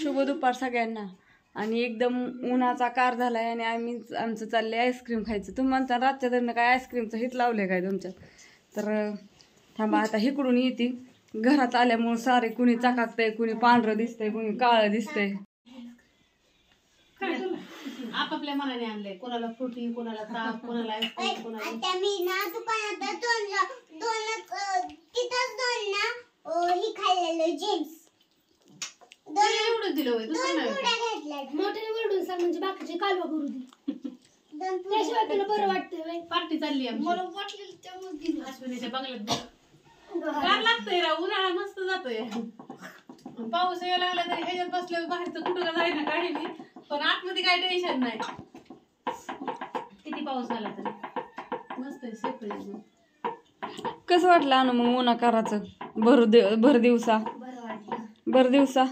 शुभ दुपार सगळ्यांना. आणि एकदम उन्हाचा कार झालाय आणि आमचं चाललंय आईस्क्रीम खायचं. तुम्ही म्हणता रातच्या दरम्यान काय आईस्क्रीमचं हित लावलंय काय तुमच्यात? तर थांबा आता हिकडून येते. घरात आल्यामुळे सारे कुणी चकाकतंय, कुणी पांढरं दिसतंय, कुणी काळं दिसतंय. आपापल्या मनाने आणलंय. कोणाला फ्रुटी, कोणाला ताक, कोणाला आईस्क्रीम, कोणाला मी ना दुकानात ही खाल्लेलं जेम्स एवढं दिलं होय. मोठ्याने वरडून सांग म्हणजे बाकीचे कालवा करू दे. त्याशिवाय तुला बरं वाटतंय. पार्टी चालली आमची. मला वाटलं त्यामुळे दिलं. अश्विनीच्या बंगल्यात गार लागतंय राव. उन्हाळा मस्त जातोय. पाऊस यायला लागला तरी ह्याच्यात बसल्यावर बाहेरचं कुठं का जाईना काही नाही. पण आतमध्ये काही टेन्शन नाही. किती पाऊस आला तरी मस्त आहे. सेफ. कसं वाटलं अनु मग उन्हाकाराचं भर दिवसा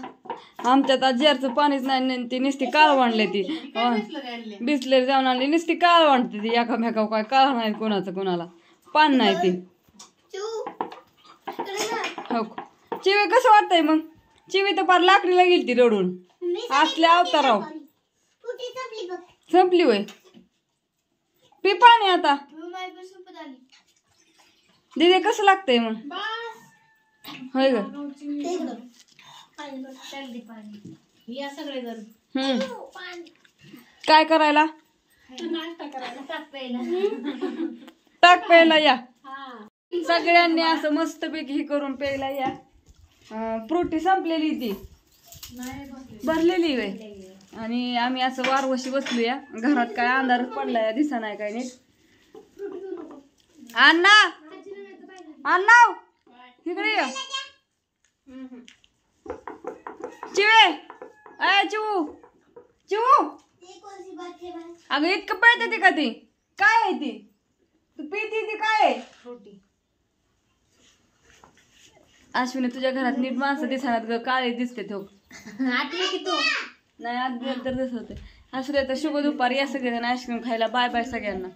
आमच्यात आज जरचं पाणीच नाही. ती नुसती काळ वाढले. ती बिसलेरी जाऊन आणली नुसती काळ वाढते. ती एकामेका काय काळ नाही कोणाचं कोणाला पान नाही. ती हो चिवे कसं वाटतंय मग? चिवी तर पार लाकडीला गेली ती रडून. असल्या अवताराव संपली होय. पी पाणी आता. दीदी कसं लागतंय मग? होय ग. या सगळे जण काय करायला? ताक प्यायला या. सगळ्यांनी असं मस्तपैकी हे करून प्यायला या. फ्रुटी संपलेली ती भरलेली वे. आणि आम्ही असं वारवशी बसलूया. घरात काय अंधारच पडलाय दिसा नाही काय नीट. अण्णा अण्णा इकडे ये. चिवे अय चिवू चिवू अगं इतकं पळते ती का? ती काय आहे? ती तू पिती ती काय आहे? फ्रुटी. अश्विनी तुझ्या घरात नीट माणसं दिसणार काळे दिसते. तो आठवलं की तू नाही आज तर दिसत होते. असू दे तर शुभ दुपार या सगळेजण आईस्क्रीम खायला. बाय बाय सगळ्यांना.